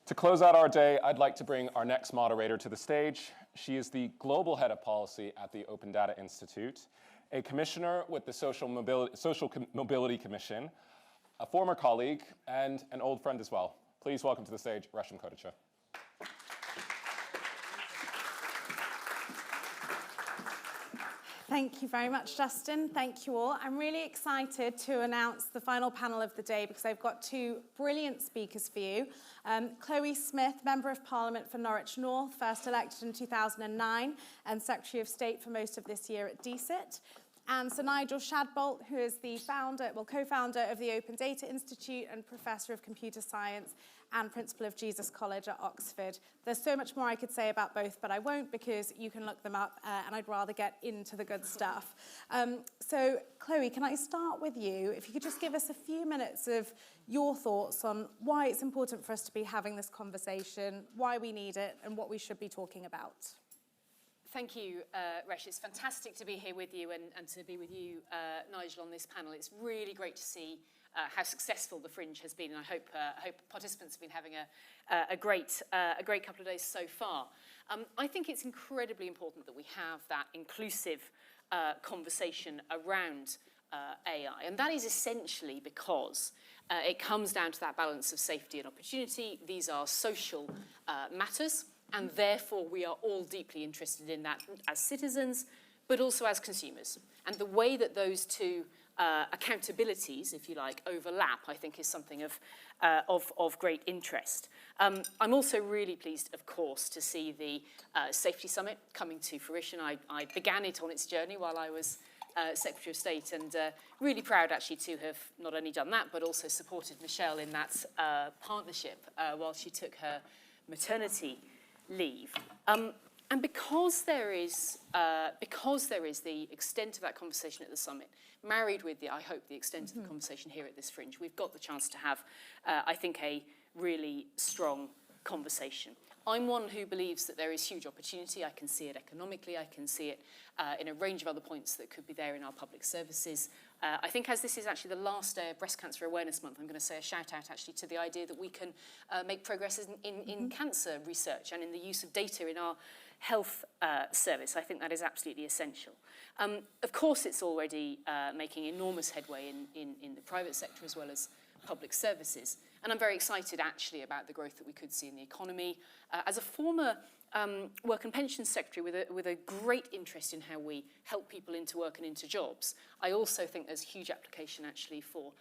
To close out our day, I'd like to bring our next moderator to the stage. She is the Global Head of Policy at the Open Data Institute, a commissioner with the Social Mobility Commission, a former colleague, and an old friend as well. Please welcome to the stage, Resham Kotecha. Thank you very much, Justin. Thank you all. I'm really excited to announce the final panel of the day because I've got two brilliant speakers for you. Chloe Smith, Member of Parliament for Norwich North, first elected in 2009 and Secretary of State for most of this year at DCIT. And Sir Nigel Shadbolt, who is the co-founder of the Open Data Institute and Professor of Computer Science and Principal of Jesus College at Oxford. There's so much more I could say about both, but I won't because you can look them up and I'd rather get into the good stuff. So, Chloe, can I start with you? If you could just give us a few minutes of your thoughts on why it's important for us to be having this conversation, why we need it, and what we should be talking about. Thank you, Resh. It's fantastic to be here with you and to be with you, Nigel, on this panel. It's really great to see how successful the Fringe has been, and I hope participants have been having a great couple of days so far. I think it's incredibly important that we have that inclusive conversation around AI, and that is essentially because it comes down to that balance of safety and opportunity. These are social matters, and therefore we are all deeply interested in that as citizens, but also as consumers. And the way that those two accountabilities, if you like, overlap, I think is something of great interest. I'm also really pleased, of course, to see the Safety Summit coming to fruition. I began it on its journey while I was Secretary of State, and really proud actually to have not only done that, but also supported Michelle in that partnership while she took her maternity leave. And because there is the extent of that conversation at the summit, married with I hope, the extent of the conversation here at this Fringe, we've got the chance to have, I think, a really strong conversation. I'm one who believes that there is huge opportunity. I can see it economically. I can see it in a range of other points that could be there in our public services. I think as this is actually the last day of Breast Cancer Awareness Month, I'm going to say a shout out actually to the idea that we can make progress in cancer research and in the use of data in our health service. I think that is absolutely essential. Of course, it's already making enormous headway in the private sector as well as public services. And I'm very excited actually about the growth that we could see in the economy. As a former Work and Pensions Secretary with a great interest in how we help people into work and into jobs, I also think there's huge application actually for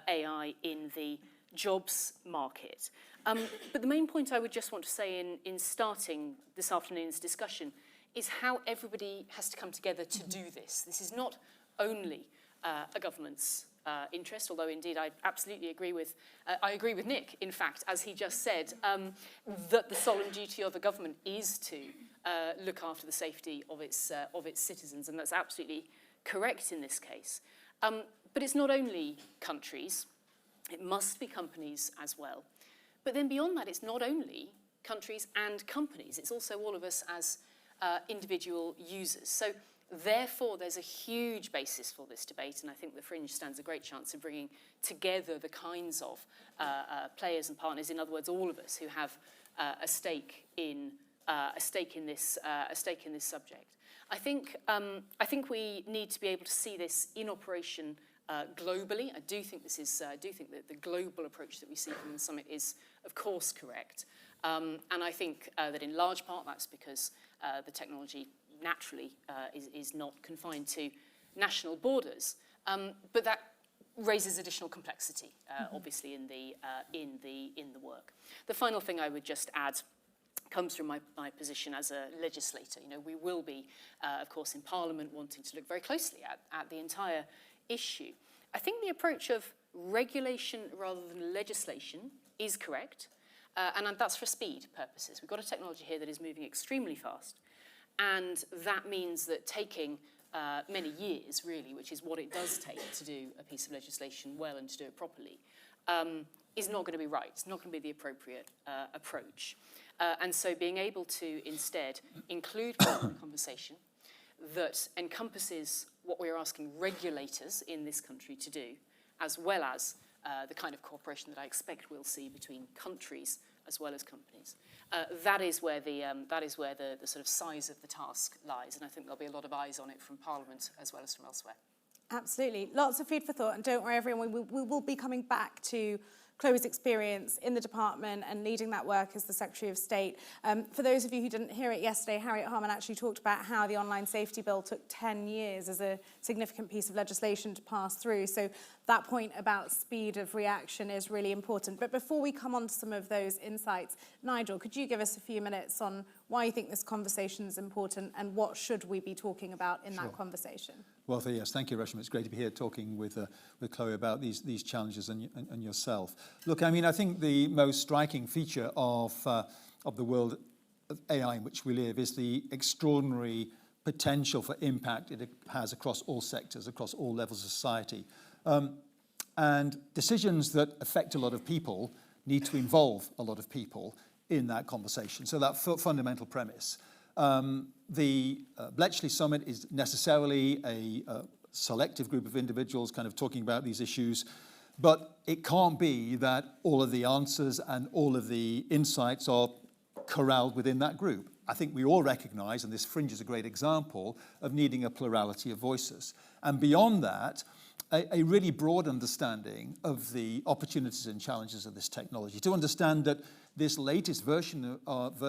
AI in the jobs market. But the main point I would just want to say in starting this afternoon's discussion is how everybody has to come together to do this. This is not only a government's interest, although indeed I absolutely agree with Nick, in fact, as he just said, that the solemn duty of a government is to look after the safety of its citizens, and that's absolutely correct in this case. But it's not only countries, it must be companies as well. But then beyond that, it's not only countries and companies, it's also all of us as individual users. So therefore, there's a huge basis for this debate, and I think the Fringe stands a great chance of bringing together the kinds of players and partners, in other words, all of us who have a stake in this subject. I think we need to be able to see this in operation globally. I do think that the global approach that we see from the summit is, of course, correct, and I think that in large part that's because the technology naturally is not confined to national borders, but that raises additional complexity, obviously, in the work. The final thing I would just add comes from my position as a legislator. You know, we will be, of course, in Parliament wanting to look very closely at the entire issue. I think the approach of regulation rather than legislation is correct, and that's for speed purposes. We've got a technology here that is moving extremely fast. And that means that taking many years, really, which is what it does take to do a piece of legislation well and to do it properly, is not going to be right. It's not going to be the appropriate approach. And so being able to instead include part of the conversation that encompasses what we're asking regulators in this country to do, as well as the kind of cooperation that I expect we'll see between countries as well as companies. That is where the sort of size of the task lies, and I think there'll be a lot of eyes on it from Parliament as well as from elsewhere. Absolutely. Lots of food for thought. And don't worry, everyone, we will be coming back to Chloe's experience in the department and leading that work as the Secretary of State. For those of you who didn't hear it yesterday, Harriet Harman actually talked about how the Online Safety Bill took 10 years as a significant piece of legislation to pass through. So that point about speed of reaction is really important. But before we come on to some of those insights, Nigel, could you give us a few minutes on why you think this conversation is important and what should we be talking about in that conversation? Well, yes, thank you, Resham. It's great to be here talking with Chloe about these challenges and yourself. Look, I mean, I think the most striking feature of the world of AI in which we live is the extraordinary potential for impact it has across all sectors, across all levels of society. And decisions that affect a lot of people need to involve a lot of people in that conversation. So that fundamental premise. The Bletchley Summit is necessarily a selective group of individuals kind of talking about these issues, but it can't be that all of the answers and all of the insights are corralled within that group. I think we all recognise, and this fringe is a great example, of needing a plurality of voices. And beyond that, a really broad understanding of the opportunities and challenges of this technology, to understand that this latest version of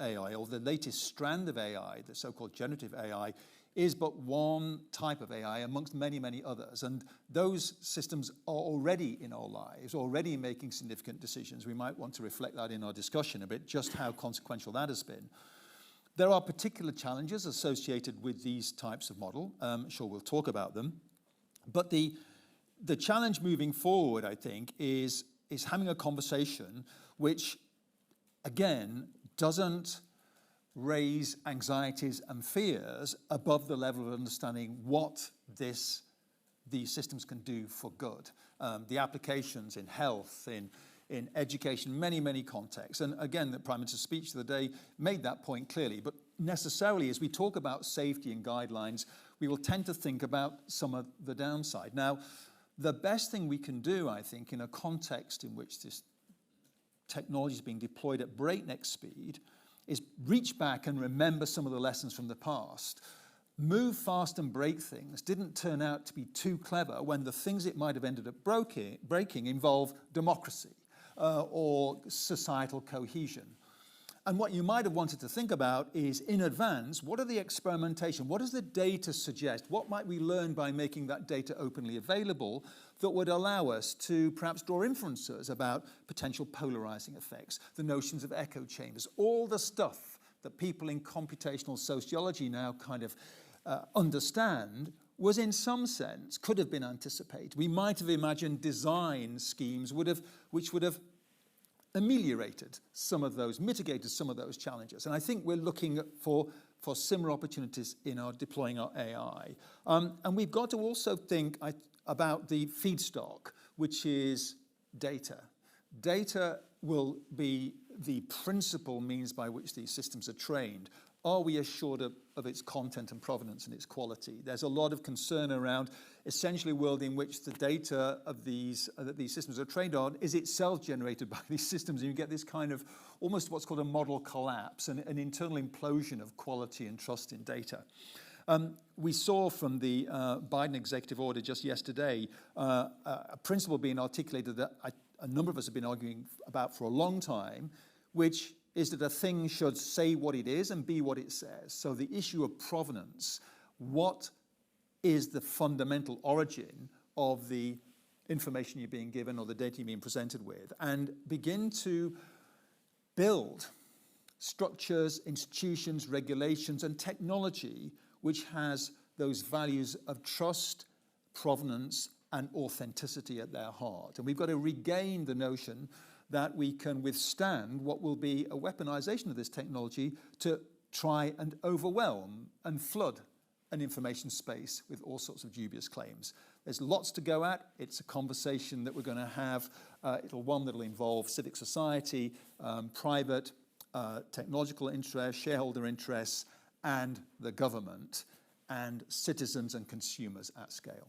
AI, or the latest strand of AI, the so-called generative AI, is but one type of AI amongst many, many others. And those systems are already in our lives, already making significant decisions. We might want to reflect that in our discussion a bit, just how consequential that has been. There are particular challenges associated with these types of model. I'm sure we'll talk about them. But the challenge moving forward, I think, is having a conversation which, again, doesn't raise anxieties and fears above the level of understanding what these systems can do for good. The applications in health, in education, many, many contexts. And again, the Prime Minister's speech of the day made that point clearly. But necessarily, as we talk about safety and guidelines, we will tend to think about some of the downside. Now, the best thing we can do, I think, in a context in which this technology is being deployed at breakneck speed, is reach back and remember some of the lessons from the past. Move fast and break things didn't turn out to be too clever when the things it might have ended up breaking involve democracy or societal cohesion. And what you might have wanted to think about is, in advance, what are the experimentation? What does the data suggest? What might we learn by making that data openly available that would allow us to perhaps draw inferences about potential polarizing effects, the notions of echo chambers, all the stuff that people in computational sociology now kind of understand was in some sense, could have been anticipated. We might have imagined design schemes which would have ameliorated some of those, mitigated some of those challenges. And I think we're looking for similar opportunities in deploying our AI. And we've got to also think about the feedstock, which is data. Data will be the principal means by which these systems are trained. Are we assured of its content and provenance and its quality? There's a lot of concern around essentially a world in which the data of that these systems are trained on is itself generated by these systems, and you get this kind of almost what's called a model collapse, and an internal implosion of quality and trust in data. We saw from the Biden executive order just yesterday a principle being articulated that a number of us have been arguing about for a long time, which is that a thing should say what it is and be what it says. So the issue of provenance, what is the fundamental origin of the information you're being given or the data you're being presented with, and begin to build structures, institutions, regulations, and technology which has those values of trust, provenance, and authenticity at their heart. And we've got to regain the notion that we can withstand what will be a weaponization of this technology to try and overwhelm and flood an information space with all sorts of dubious claims. There's lots to go at. It's a conversation that we're going to have. One that'll involve civic society, private technological interests, shareholder interests, and the government, and citizens and consumers at scale.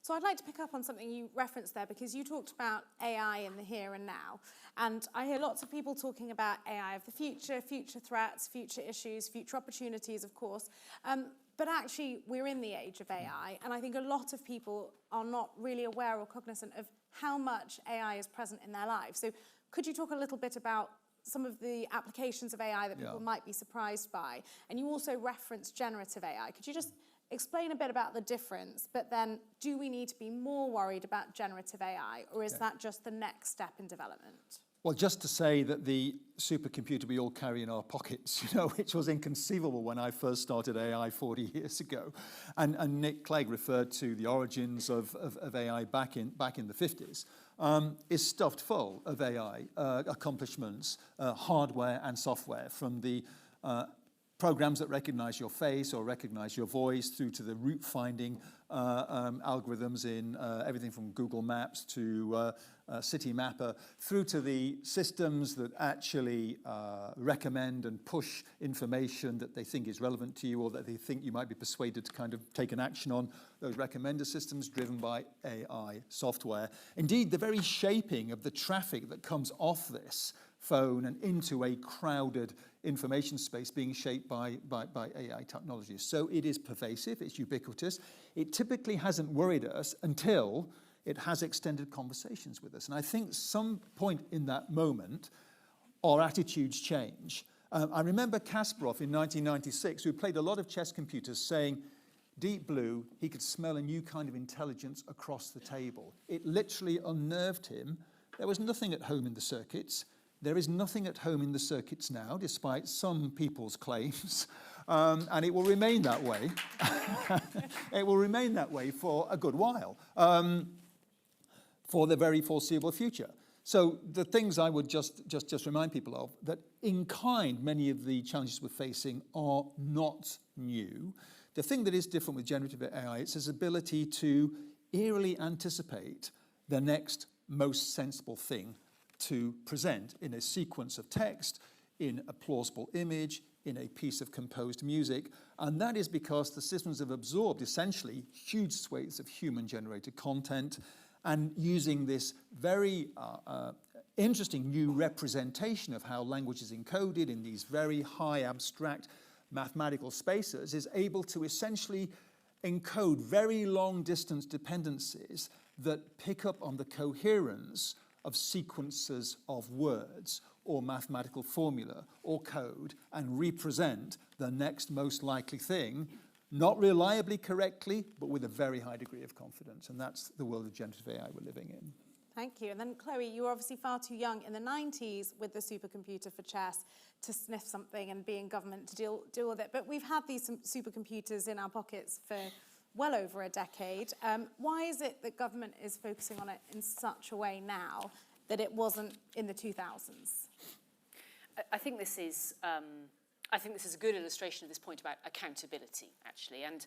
So I'd like to pick up on something you referenced there, because you talked about AI in the here and now. And I hear lots of people talking about AI of the future, future threats, future issues, future opportunities, of course. But actually, we're in the age of AI. And I think a lot of people are not really aware or cognizant of how much AI is present in their lives. So could you talk a little bit about some of the applications of AI that people might be surprised by? And you also referenced generative AI. Could you just explain a bit about the difference, but then do we need to be more worried about generative AI, or is that just the next step in development? Well, just to say that the supercomputer we all carry in our pockets, which was inconceivable when I first started AI 40 years ago, and Nick Clegg referred to the origins of AI back in the 50s, is stuffed full of AI accomplishments, hardware and software, from the programs that recognize your face or recognize your voice, through to the route finding algorithms in everything from Google Maps to City Mapper, through to the systems that actually recommend and push information that they think is relevant to you, or that they think you might be persuaded to kind of take an action on. Those recommender systems driven by AI software. Indeed, the very shaping of the traffic that comes off this phone and into a crowded information space being shaped by AI technologies. So it is pervasive, it's ubiquitous. It typically hasn't worried us until it has extended conversations with us. And I think some point in that moment, our attitudes change. I remember Kasparov in 1996, who played a lot of chess computers, saying, Deep Blue, he could smell a new kind of intelligence across the table. It literally unnerved him. There was nothing at home in the circuits. There is nothing at home in the circuits now, despite some people's claims, and it will remain that way. It will remain that way for a good while, for the very foreseeable future. So the things I would just remind people of, that in kind, many of the challenges we're facing are not new. The thing that is different with generative AI, it's its ability to eerily anticipate the next most sensible thing to present in a sequence of text, in a plausible image, in a piece of composed music. And that is because the systems have absorbed essentially huge swathes of human-generated content, and using this very interesting new representation of how language is encoded in these very high abstract mathematical spaces, is able to essentially encode very long distance dependencies that pick up on the coherence of sequences of words or mathematical formula or code, and represent the next most likely thing, not reliably correctly, but with a very high degree of confidence. And that's the world of generative AI we're living in. Thank you. And then, Chloe, you were obviously far too young in the 90s with the supercomputer for chess to sniff something and be in government to deal with it. But we've had these supercomputers in our pockets for well over a decade. Why is it that government is focusing on it in such a way now that it wasn't in the 2000s? I think this is a good illustration of this point about accountability, actually. And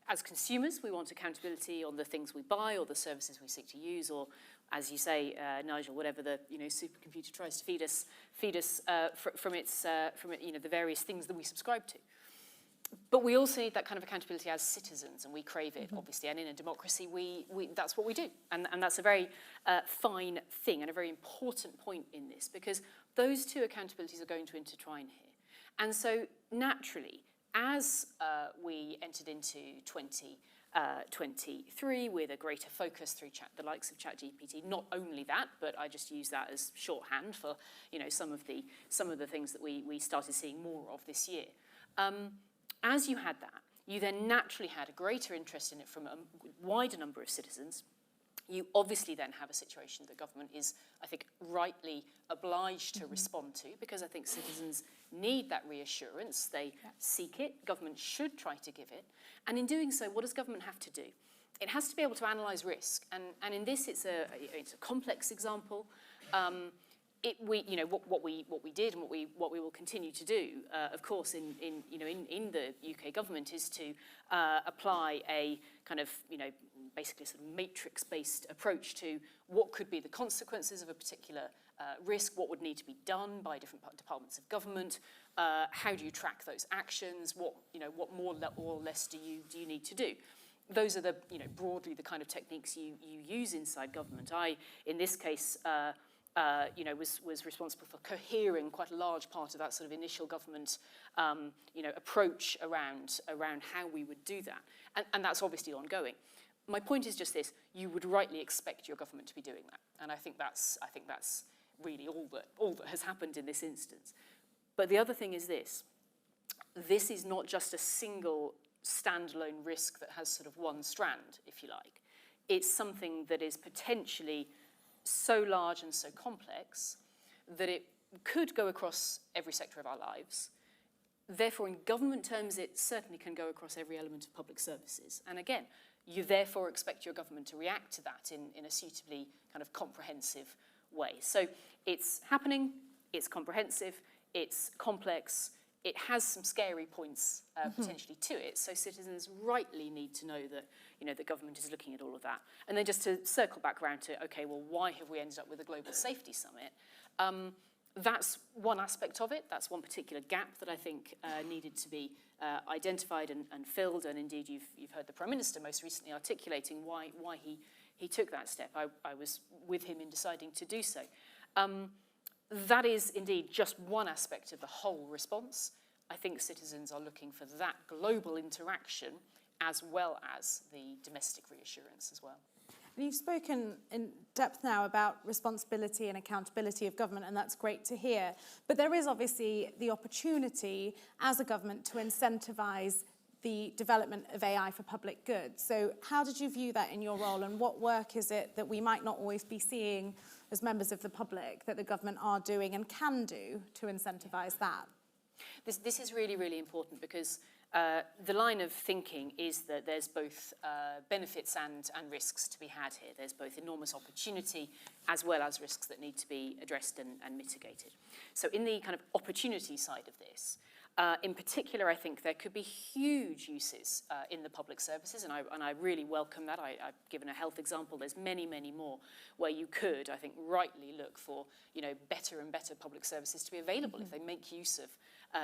as consumers, we want accountability on the things we buy or the services we seek to use, or, as you say, Nigel, whatever the supercomputer tries to feed us from the various things that we subscribe to. But we also need that kind of accountability as citizens, and we crave it, obviously. And in a democracy, that's what we do. And that's a very fine thing and a very important point in this, because those two accountabilities are going to intertwine here. And so, naturally, as we entered into 2023 with a greater focus through the likes of ChatGPT, not only that, but I just use that as shorthand for some of the things that we started seeing more of this year. As you had that, you then naturally had a greater interest in it from a wider number of citizens. You obviously then have a situation that government is, I think, rightly obliged to respond to, because I think citizens need that reassurance. They seek it. Government should try to give it. And in doing so, what does government have to do? It has to be able to analyse risk. And in this, it's a complex example. What we did and what we will continue to do, of course, in the UK government, is to apply a kind of basically sort of matrix-based approach to what could be the consequences of a particular risk, what would need to be done by different departments of government, how do you track those actions, what more or less do you need to do. those are the, broadly the kind of techniques you use inside government. I, in this case, was responsible for cohering quite a large part of that sort of initial government, approach around how we would do that, and that's obviously ongoing. My point is just this: you would rightly expect your government to be doing that, and I think that's really all that has happened in this instance. But the other thing is this: this is not just a single standalone risk that has sort of one strand, if you like. It's something that is potentially so large and so complex that it could go across every sector of our lives. Therefore, in government terms, it certainly can go across every element of public services. And again, you therefore expect your government to react to that in a suitably kind of comprehensive way. So it's happening, it's comprehensive, it's complex, it has some scary points potentially to it, so citizens rightly need to know that the government is looking at all of that. And then just to circle back around to, okay, well, why have we ended up with a Global Safety Summit? That's one aspect of it. That's one particular gap that I think needed to be identified and filled. And indeed, you've heard the Prime Minister most recently articulating why he took that step. I was with him in deciding to do so. That is indeed just one aspect of the whole response. I think citizens are looking for that global interaction as well as the domestic reassurance as well. And you've spoken in depth now about responsibility and accountability of government, and that's great to hear. But there is obviously the opportunity as a government to incentivise the development of AI for public good. So how did you view that in your role, and what work is it that we might not always be seeing as members of the public that the government are doing and can do to incentivise that? This is really, really important because the line of thinking is that there's both benefits and risks to be had here. There's both enormous opportunity as well as risks that need to be addressed and mitigated. So in the kind of opportunity side of this, in particular, I think there could be huge uses in the public services, and I really welcome that. I've given a health example. There's many, many more where you could, I think, rightly look for better and better public services to be available if they make use of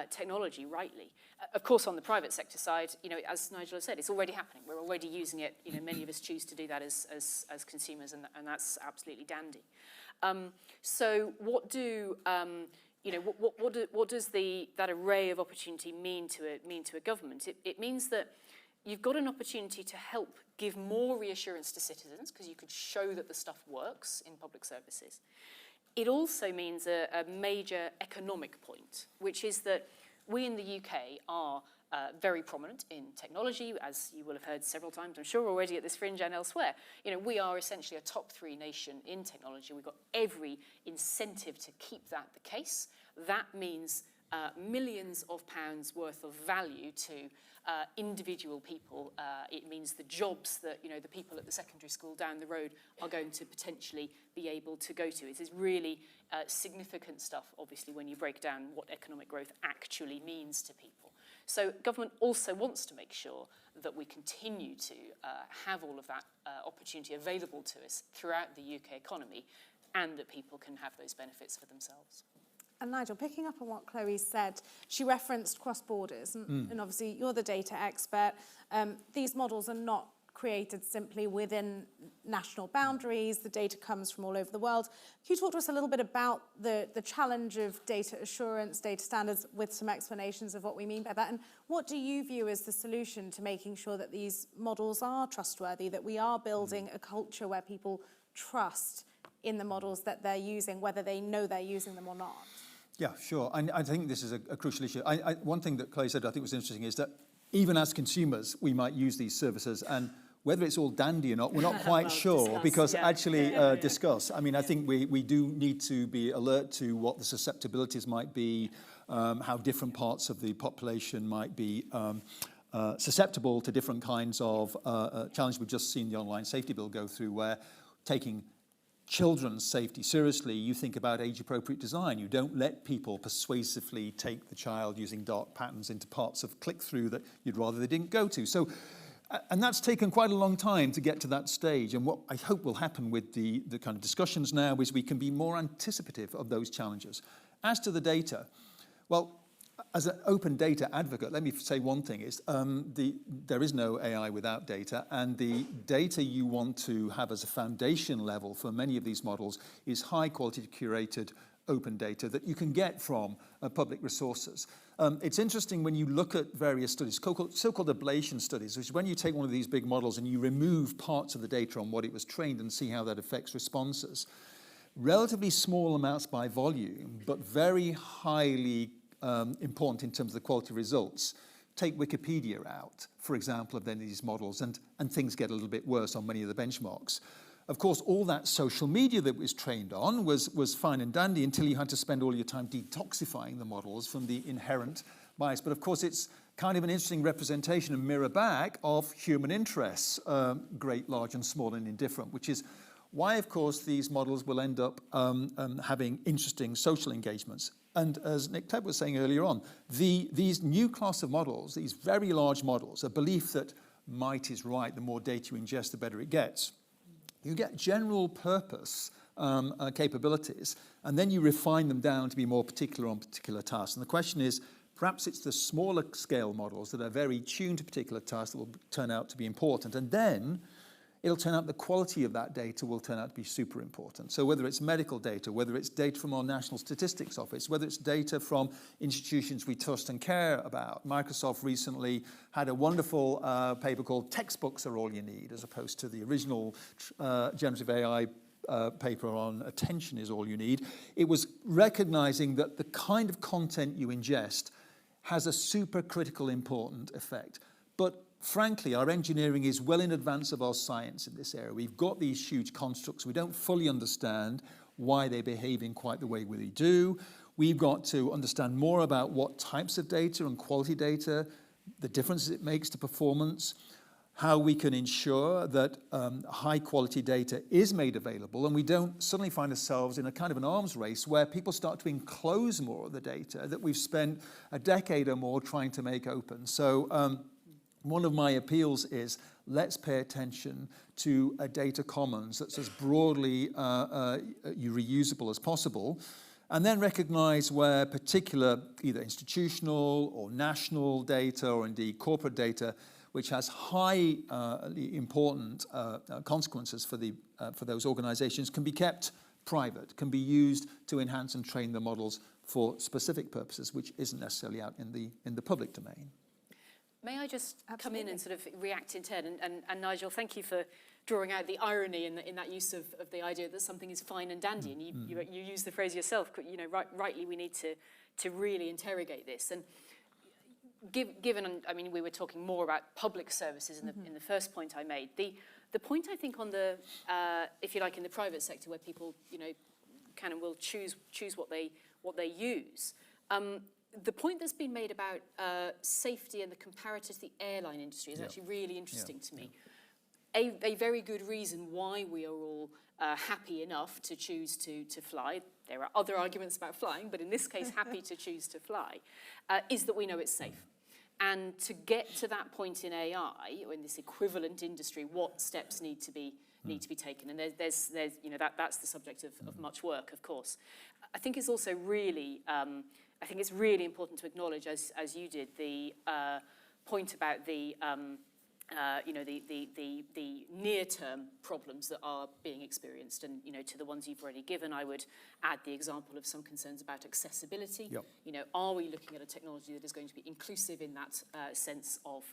technology rightly. Of course, on the private sector side, as Nigel has said, it's already happening. We're already using it. Many of us choose to do that as consumers, and that's absolutely dandy. So what do what does that array of opportunity mean to a government? It means that you've got an opportunity to help give more reassurance to citizens because you could show that the stuff works in public services. It also means a major economic point, which is that we in the UK are very prominent in technology, as you will have heard several times, I'm sure, already at this fringe and elsewhere. We are essentially a top 3 nation in technology. We've got every incentive to keep that the case. That means millions of pounds worth of value to individual people. It means the jobs that the people at the secondary school down the road are going to potentially be able to go to. It is really significant stuff, obviously, when you break down what economic growth actually means to people. So government also wants to make sure that we continue to have all of that opportunity available to us throughout the UK economy, and that people can have those benefits for themselves. And Nigel, picking up on what Chloe said, she referenced cross-borders, and obviously you're the data expert. These models are not created simply within national boundaries. The data comes from all over the world. Can you talk to us a little bit about the challenge of data assurance, data standards, with some explanations of what we mean by that? And what do you view as the solution to making sure that these models are trustworthy, that we are building a culture where people trust in the models that they're using, whether they know they're using them or not? Yeah, sure. I think this is a crucial issue. One thing that Chloe said I think was interesting is that even as consumers, we might use these services, and whether it's all dandy or not, we're not quite sure, discuss, because yeah. actually discuss. I mean, I think we do need to be alert to what the susceptibilities might be, how different parts of the population might be susceptible to different kinds of challenges. We've just seen the online safety bill go through, where taking children's safety seriously, you think about age-appropriate design. You don't let people persuasively take the child using dark patterns into parts of click-through that you'd rather they didn't go to. So, and that's taken quite a long time to get to that stage. And what I hope will happen with the kind of discussions now is we can be more anticipative of those challenges. As to the data, well, as an open data advocate, let me say one thing is there is no AI without data, and the data you want to have as a foundation level for many of these models is high quality curated open data that you can get from public resources. It's interesting when you look at various studies, so-called ablation studies, which is when you take one of these big models and you remove parts of the data on what it was trained and see how that affects responses. Relatively small amounts by volume, but very highly important in terms of the quality results. Take Wikipedia out, for example, of any of these models, and things get a little bit worse on many of the benchmarks. Of course, all that social media that was trained on was fine and dandy until you had to spend all your time detoxifying the models from the inherent bias. But of course, it's kind of an interesting representation and mirror back of human interests, great, large, and small, and indifferent, which is why, of course, these models will end up having interesting social engagements. And as Nick Tebb was saying earlier on, these new class of models, these very large models, a belief that might is right, the more data you ingest, the better it gets. You get general purpose capabilities, and then you refine them down to be more particular on particular tasks. And the question is, perhaps it's the smaller scale models that are very tuned to particular tasks that will turn out to be important. And then it'll turn out the quality of that data will turn out to be super important. So whether it's medical data, whether it's data from our National Statistics Office, whether it's data from institutions we trust and care about. Microsoft recently had a wonderful paper called Textbooks Are All You Need, as opposed to the original generative AI paper on attention is all you need. It was recognizing that the kind of content you ingest has a super critical important effect. But frankly, our engineering is well in advance of our science in this area. We've got these huge constructs. We don't fully understand why they behave in quite the way we do. We've got to understand more about what types of data and quality data, the differences it makes to performance, how we can ensure that high quality data is made available, and we don't suddenly find ourselves in a kind of an arms race where people start to enclose more of the data that we've spent a decade or more trying to make open. So one of my appeals is let's pay attention to a data commons that's as broadly reusable as possible, and then recognize where particular either institutional or national data or indeed corporate data, which has high important consequences for those organizations, can be kept private, can be used to enhance and train the models for specific purposes, which isn't necessarily out in the public domain. May I just Absolutely. come in and sort of react in turn? And Nigel, thank you for drawing out the irony in that use of the idea that something is fine and dandy. And you use the phrase yourself, you know, rightly we need to really interrogate this. And given, I mean, we were talking more about public services in the first point I made. The point I think on the, if you like, in the private sector where people, you know, can and will choose what they use. The point that's been made about safety and the comparative to the airline industry is actually really interesting to me. A very good reason why we are all happy enough to choose to fly, there are other arguments about flying, but in this case happy to choose to fly, is that we know it's safe. And to get to that point in AI, or in this equivalent industry, what steps need to be taken? And there's you know, that's the subject of much work, of course. I think it's also really I think it's really important to acknowledge, as you did, the point about the you know, the near-term problems that are being experienced, and you know, to the ones you've already given, I would add the example of some concerns about accessibility. Yep. You know, are we looking at a technology that is going to be inclusive in that sense of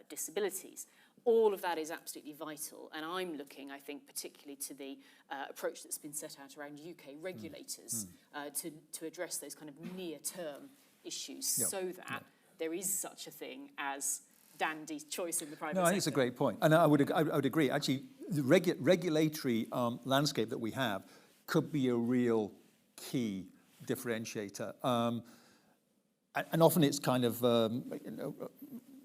disabilities? All of that is absolutely vital, and I'm looking, I think, particularly to the approach that's been set out around UK regulators to address those kind of near-term issues, so that there is such a thing as dandy choice in the private sector. No, I think it's a great point, and I would agree. Actually, the regulatory landscape that we have could be a real key differentiator, and often it's kind of you know,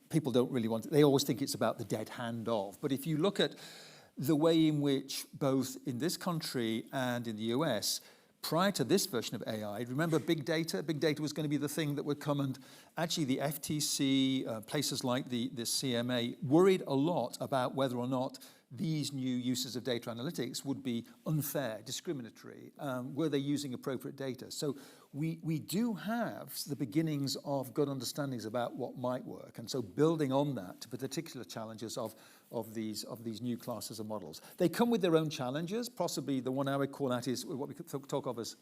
people don't really want it. They always think it's about the dead hand of. But if you look at the way in which both in this country and in the US, prior to this version of AI, remember big data? Big data was going to be the thing that would come actually the FTC, places like the CMA, worried a lot about whether or not these new uses of data analytics would be unfair, discriminatory, were they using appropriate data? So we do have the beginnings of good understandings about what might work, and so building on that to the particular challenges of these new classes of models. They come with their own challenges. Possibly the one I would call out is what we could talk of as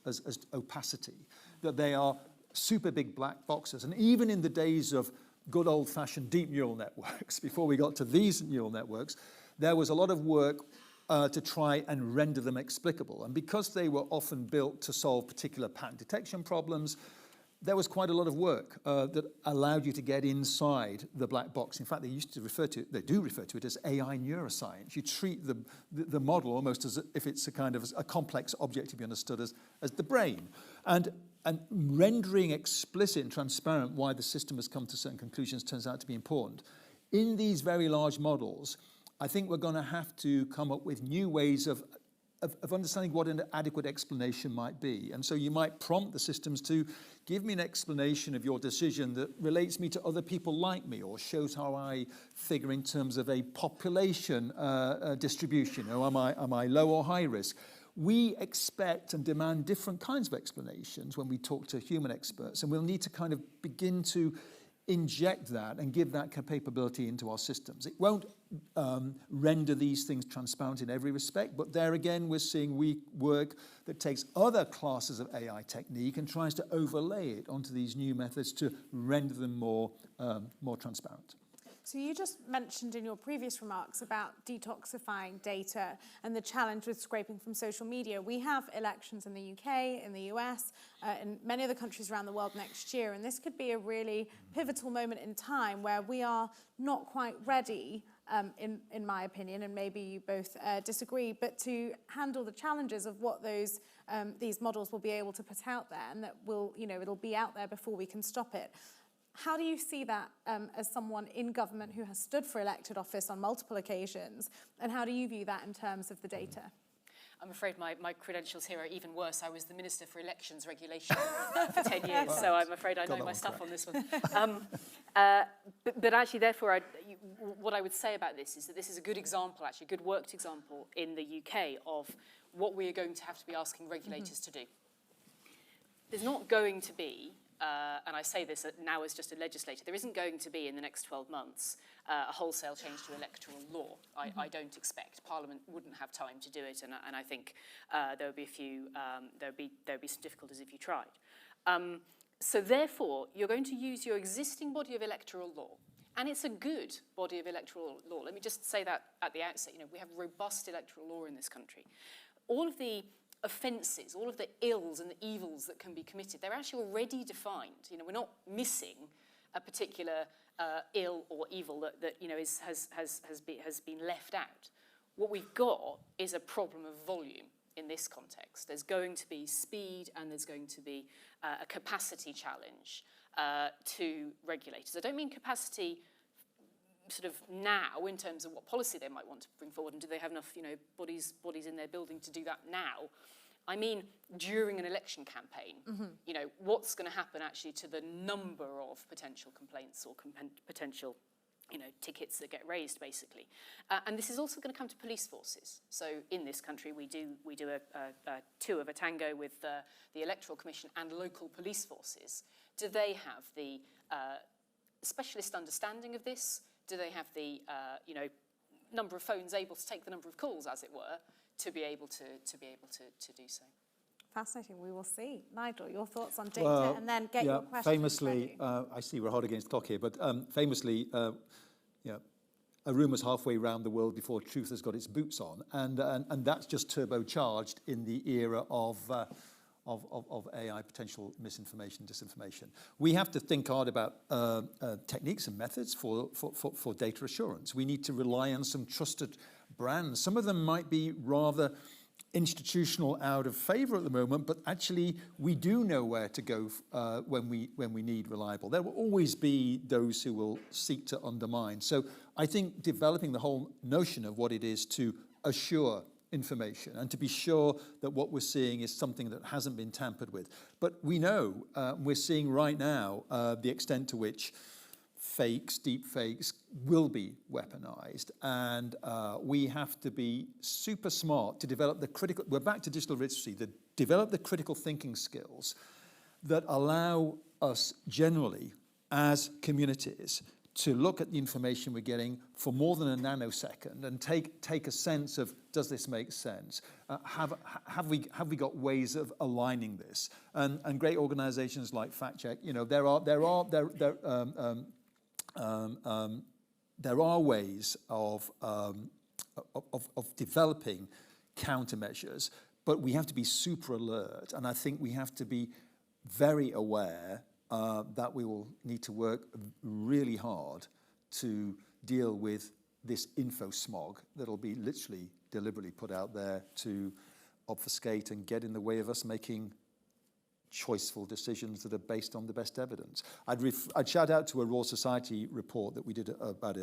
opacity, that they are super big black boxes. And even in the days of good old-fashioned deep neural networks, before we got to these neural networks, there was a lot of work to try and render them explicable. And because they were often built to solve particular pattern detection problems, there was quite a lot of work that allowed you to get inside the black box. In fact, they do refer to it as AI neuroscience. You treat the model almost as if it's a kind of a complex object to be understood as the brain. And rendering explicit and transparent why the system has come to certain conclusions turns out to be important. In these very large models, I think we're going to have to come up with new ways of understanding what an adequate explanation might be. And so you might prompt the systems to give me an explanation of your decision that relates me to other people like me, or shows how I figure in terms of a population distribution. You know, am I low or high risk? We expect and demand different kinds of explanations when we talk to human experts, and we'll need to kind of begin to inject that and give that capability into our systems. It won't render these things transparent in every respect, but there again, we're seeing work that takes other classes of AI technique and tries to overlay it onto these new methods to render them more transparent. So you just mentioned in your previous remarks about detoxifying data and the challenge with scraping from social media. We have elections in the UK, in the US, in many other countries around the world next year, and this could be a really pivotal moment in time where we are not quite ready, in my opinion, and maybe you both disagree, but to handle the challenges of what these models will be able to put out there, and that it'll be out there before we can stop it. How do you see that as someone in government who has stood for elected office on multiple occasions, and how do you view that in terms of the data? I'm afraid my credentials here are even worse. I was the Minister for Elections Regulation for 10 years, so I'm afraid I know my stuff on this one. But actually, therefore, what I would say about this is that this is a good example, actually, a good worked example in the UK of what we are going to have to be asking regulators to do. There's not going to be, and I say this now as just a legislator, there isn't going to be in the next 12 months a wholesale change to electoral law. I don't expect. Parliament wouldn't have time to do it, and I think there would be there would be some difficulties if you tried. So therefore, you're going to use your existing body of electoral law, and it's a good body of electoral law. Let me just say that at the outset. We have robust electoral law in this country. All of the offences, all of the ills and the evils that can be committed, they're actually already defined. We're not missing a particular ill or evil that has been left out. What we've got is a problem of volume in this context. There's going to be speed, and there's going to be a capacity challenge to regulators. I don't mean capacity sort of now in terms of what policy they might want to bring forward, and do they have enough bodies in their building to do that now. I mean during an election campaign. What's going to happen actually to the number of potential complaints or potential tickets that get raised, basically. And this is also going to come to police forces. So in this country, we do a two of a tango with the Electoral Commission and local police forces. Do they have the specialist understanding of this? Do they have the number of phones able to take the number of calls, as it were, to be able to do so? Fascinating. We will see. Nigel, your thoughts on data, and then get your questions famously, ready. I see we're hard against the clock here, but famously, a rumour's halfway around the world before truth has got its boots on, and that's just turbocharged in the era of AI, potential misinformation, disinformation. We have to think hard about techniques and methods for data assurance. We need to rely on some trusted brands. Some of them might be rather institutional, out of favour at the moment, but actually we do know where to go when we need reliable. There will always be those who will seek to undermine. So I think developing the whole notion of what it is to assure information and to be sure that what we're seeing is something that hasn't been tampered with. But we know, we're seeing right now the extent to which fakes, deep fakes, will be weaponized. And we have to be super smart to develop the critical, we're back to digital literacy, to develop the critical thinking skills that allow us generally as communities to look at the information we're getting for more than a nanosecond and take a sense of, does this make sense? Have we got ways of aligning this? And great organizations like Fact Check, you know, there are ways of developing countermeasures, but we have to be super alert, and I think we have to be very aware that we will need to work really hard to deal with this info smog that'll be literally deliberately put out there to obfuscate and get in the way of us making choiceful decisions that are based on the best evidence. I'd shout out to a Royal Society report that we did about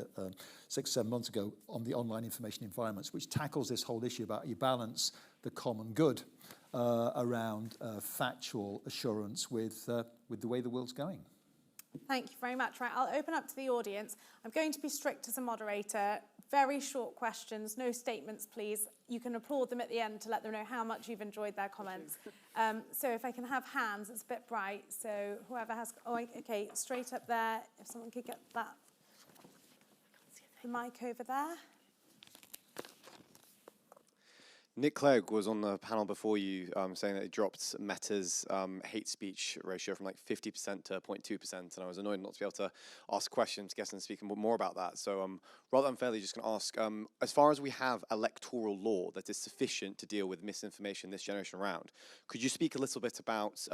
6-7 months ago on the online information environments, which tackles this whole issue about you balance the common good around factual assurance with the way the world's going. Thank you very much. Right, I'll open up to the audience. I'm going to be strict as a moderator. Very short questions, no statements, please. You can applaud them at the end to let them know how much you've enjoyed their comments. So if I can have hands, it's a bit bright. So whoever has, okay, straight up there. If someone could get that, the mic over there. Nick Clegg was on the panel before you saying that it dropped Meta's hate speech ratio from like 50% to 0.2%, and I was annoyed not to be able to ask questions, guess and speak more about that. So rather unfairly, just going to ask, as far as we have electoral law that is sufficient to deal with misinformation this generation around, could you speak a little bit about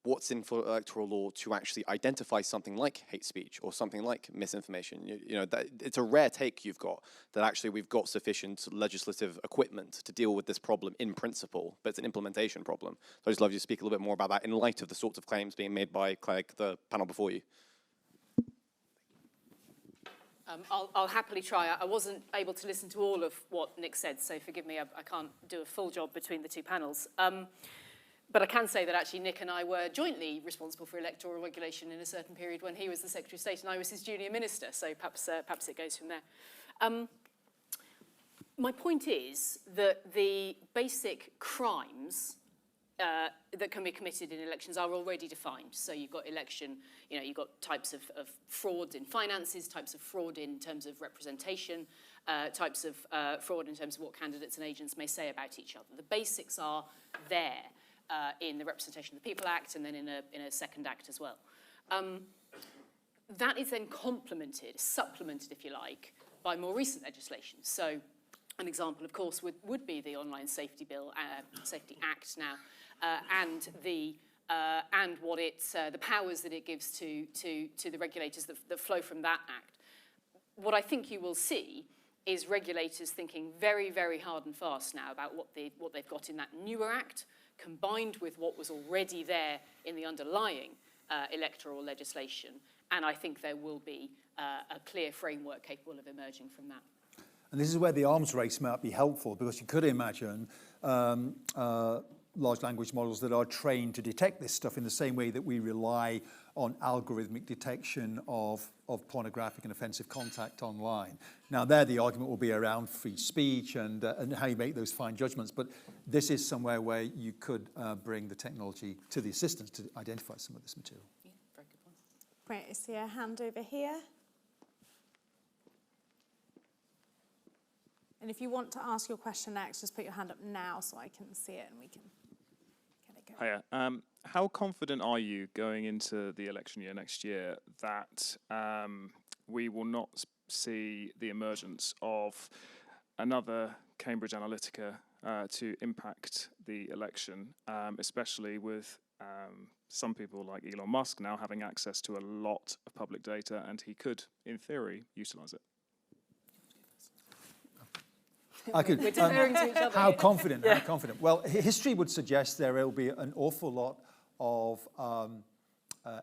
what's in for electoral law to actually identify something like hate speech or something like misinformation? You know, that it's a rare take you've got, that actually we've got sufficient legislative equipment to deal with this problem in principle, but it's an implementation problem. So I'd just love you to speak a little bit more about that in light of the sorts of claims being made by Clegg, the panel before you. I'll happily try. I wasn't able to listen to all of what Nick said, so forgive me, I can't do a full job between the two panels. But I can say that actually Nick and I were jointly responsible for electoral regulation in a certain period when he was the Secretary of State and I was his junior minister, so perhaps it goes from there. My point is that the basic crimes that can be committed in elections are already defined. So you've got election, you've got types of fraud in finances, types of fraud in terms of representation, types of fraud in terms of what candidates and agents may say about each other. The basics are there. In the Representation of the People Act and then in a second act as well. That is then complemented, supplemented if you like, by more recent legislation. So an example of course would be the Online Safety Bill, Safety Act now, and the powers that it gives to the regulators that flow from that act. What I think you will see is regulators thinking very, very hard and fast now about what they've got in that newer act, combined with what was already there in the underlying electoral legislation. And I think there will be a clear framework capable of emerging from that. And this is where the arms race might be helpful, because you could imagine large language models that are trained to detect this stuff in the same way that we rely on algorithmic detection of pornographic and offensive content online. Now there the argument will be around free speech and how you make those fine judgments, but this is somewhere where you could bring the technology to the assistance to identify some of this material. Yeah, very good point. Great, I see a hand over here. And if you want to ask your question next, just put your hand up now so I can see it and we can get it going. Hiya. How confident are you going into the election year next year that we will not see the emergence of another Cambridge Analytica to impact the election, especially with some people like Elon Musk now having access to a lot of public data, and he could, in theory, utilise it? I could. We're deferring to each other. How confident? Yeah. How confident? Well, history would suggest there will be an awful lot of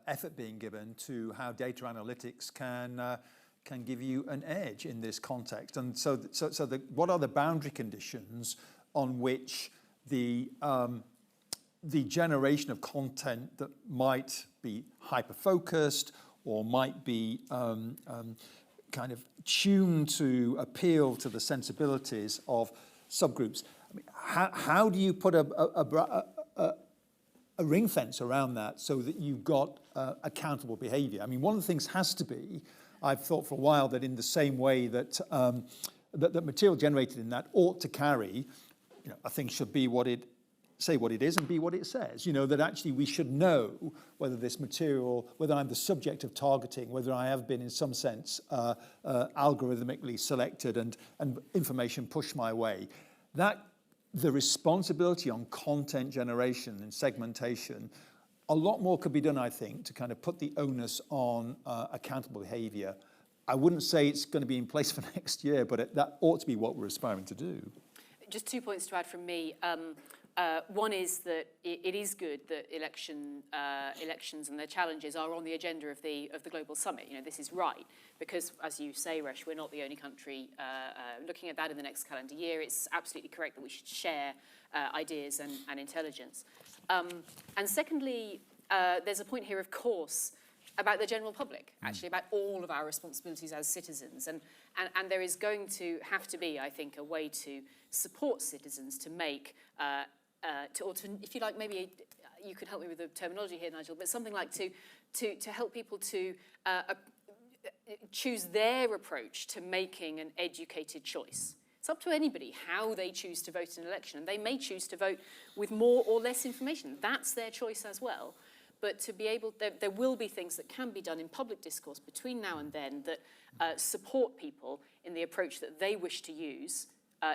effort being given to how data analytics can give you an edge in this context. And so what are the boundary conditions on which the generation of content that might be hyper-focused or might be kind of tuned to appeal to the sensibilities of subgroups. I mean, how do you put a ring fence around that so that you've got accountable behavior? I mean, one of the things has to be, I've thought for a while that in the same way that that material generated in that ought to carry, a thing should be say what it is and be what it says. That actually we should know whether this material, whether I'm the subject of targeting, whether I have been in some sense algorithmically selected and information pushed my way. That the responsibility on content generation and segmentation, a lot more could be done, I think, to kind of put the onus on accountable behavior. I wouldn't say it's going to be in place for next year, but that ought to be what we're aspiring to do. Just 2 points to add from me. One is that it is good that elections and their challenges are on the agenda of the global summit. This is right because, as you say, Resh, we're not the only country looking at that in the next calendar year. It's absolutely correct that we should share ideas and intelligence. And secondly, there's a point here, of course, about the general public, actually about all of our responsibilities as citizens. And there is going to have to be, I think, a way to support citizens to make, if you like, maybe you could help me with the terminology here, Nigel, but something like to help people to choose their approach to making an educated choice. It's up to anybody how they choose to vote in an election, and they may choose to vote with more or less information. That's their choice as well. But to be able, there will be things that can be done in public discourse between now and then that support people in the approach that they wish to use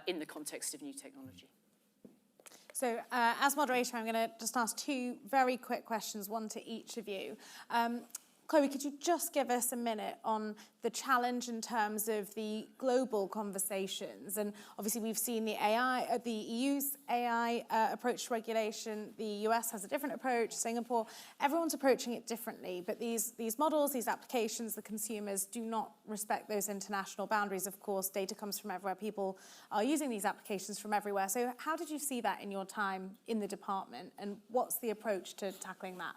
in the context of new technology. So as moderator, I'm going to just ask two very quick questions, one to each of you. Chloe, could you just give us a minute on the challenge in terms of the global conversations? And obviously we've seen the EU's AI approach to regulation. The US has a different approach, Singapore. Everyone's approaching it differently, but these models, these applications, the consumers do not respect those international boundaries. Of course, data comes from everywhere. People are using these applications from everywhere. So how did you see that in your time in the department? And what's the approach to tackling that?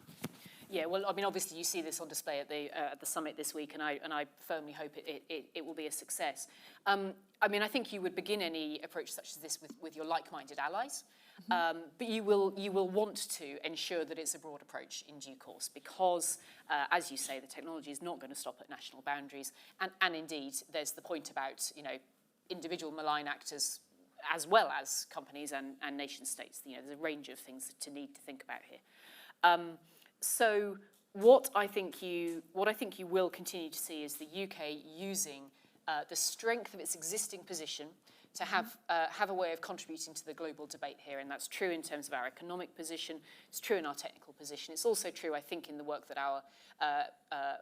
Yeah, well, I mean, obviously you see this on display at the summit this week, and I firmly hope it will be a success. I mean, I think you would begin any approach such as this with your like-minded allies, but you will want to ensure that it's a broad approach in due course, because, as you say, the technology is not going to stop at national boundaries, and indeed, there's the point about individual malign actors as well as companies and nation states. There's a range of things to need to think about here. So what I think you will continue to see is the UK using the strength of its existing position to have a way of contributing to the global debate here, and that's true in terms of our economic position. It's true in our technical position. It's also true, I think, in the work that our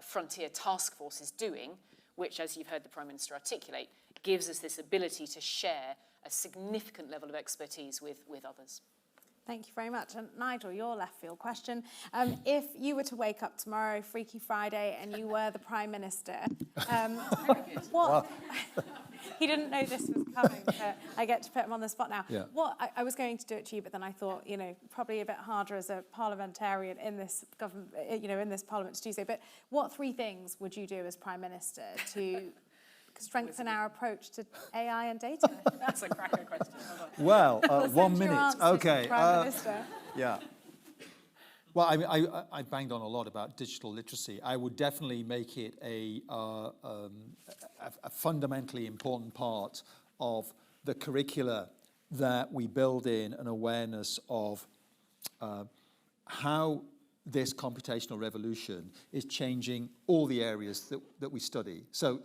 Frontier Task Force is doing, which, as you've heard the Prime Minister articulate, gives us this ability to share a significant level of expertise with others. Thank you very much. And Nigel, your left field question. If you were to wake up tomorrow, Freaky Friday, and you were the Prime Minister, what... He didn't know this was coming, but I get to put him on the spot now. Yeah. I was going to do it to you, but then I thought, probably a bit harder as a parliamentarian in this government, in this parliament to do so. But what three things would you do as Prime Minister to strengthen our approach to AI and data? That's a cracker question. Well, We'll 1 send your minute. answers to Okay. the Prime Minister. Yeah. Well, I mean, I banged on a lot about digital literacy. I would definitely make it a fundamentally important part of the curricula that we build in an awareness of how this computational revolution is changing all the areas that we study. So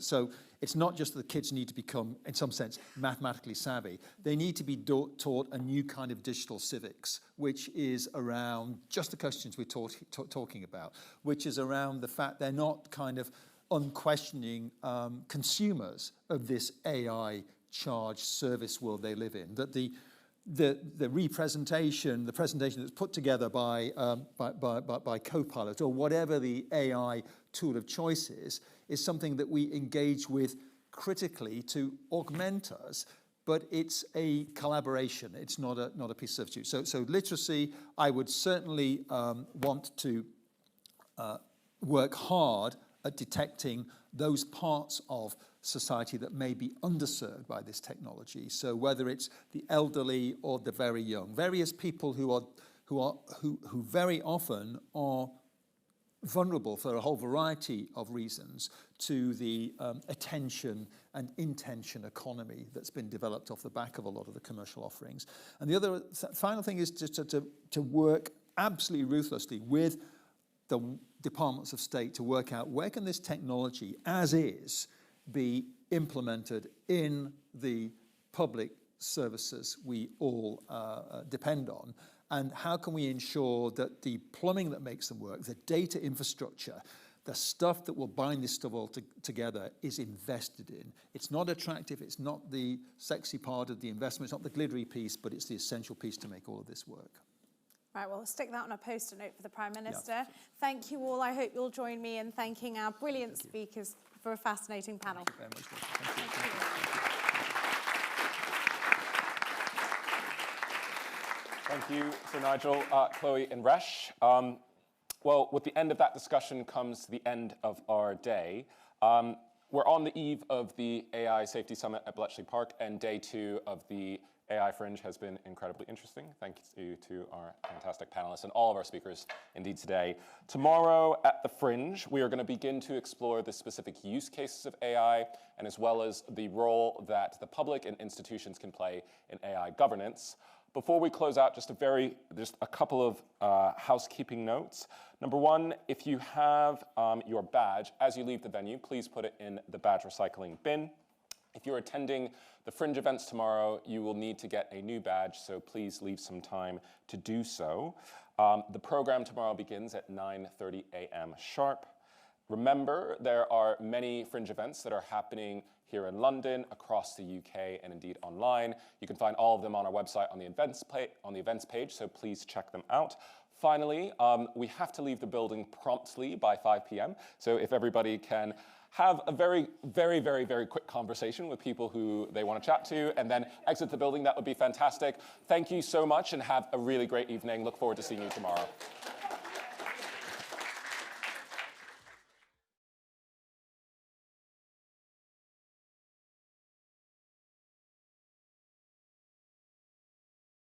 it's not just that the kids need to become, in some sense, mathematically savvy. They need to be taught a new kind of digital civics, which is around just the questions we're talking about, which is around the fact they're not kind of unquestioning consumers of this AI-charged service world they live in, that the presentation that's put together by Copilot or whatever the AI tool of choice is something that we engage with critically to augment us, but it's a collaboration. It's not a piece of substitute. So literacy, I would certainly want to work hard at detecting those parts of society that may be underserved by this technology. So whether it's the elderly or the very young, various people who very often are vulnerable for a whole variety of reasons to the attention and intention economy that's been developed off the back of a lot of the commercial offerings. And the other final thing is just to work absolutely ruthlessly with the departments of state to work out where can this technology, as is, be implemented in the public services we all depend on, and how can we ensure that the plumbing that makes them work, the data infrastructure, the stuff that will bind this stuff all together is invested in. It's not attractive, it's not the sexy part of the investment, it's not the glittery piece, but it's the essential piece to make all of this work. Right, well, we'll stick that on a post-it note for the Prime Minister. Yeah. Thank you all. I hope you'll join me in thanking our brilliant speakers for a fascinating panel. Thank you very much. Thank you. Thank you, Sir Nigel, Chloe and Resh. Well, with the end of that discussion comes the end of our day. We're on the eve of the AI Safety Summit at Bletchley Park, and day 2 of the AI Fringe has been incredibly interesting. Thank you to our fantastic panelists and all of our speakers indeed today. Tomorrow at the Fringe, we are going to begin to explore the specific use cases of AI, and as well as the role that the public and institutions can play in AI governance. Before we close out, just a couple of housekeeping notes. Number 1, if you have your badge, as you leave the venue, please put it in the badge recycling bin. If you're attending the Fringe events tomorrow, you will need to get a new badge, so please leave some time to do so. The program tomorrow begins at 9:30 a.m. sharp. Remember, there are many Fringe events that are happening here in London, across the UK, and indeed online. You can find all of them on our website on the events page, so please check them out. Finally, we have to leave the building promptly by 5 p.m., so if everybody can have a very, very, very, very quick conversation with people who they want to chat to, and then exit the building, that would be fantastic. Thank you so much, and have a really great evening. Look forward to seeing you tomorrow.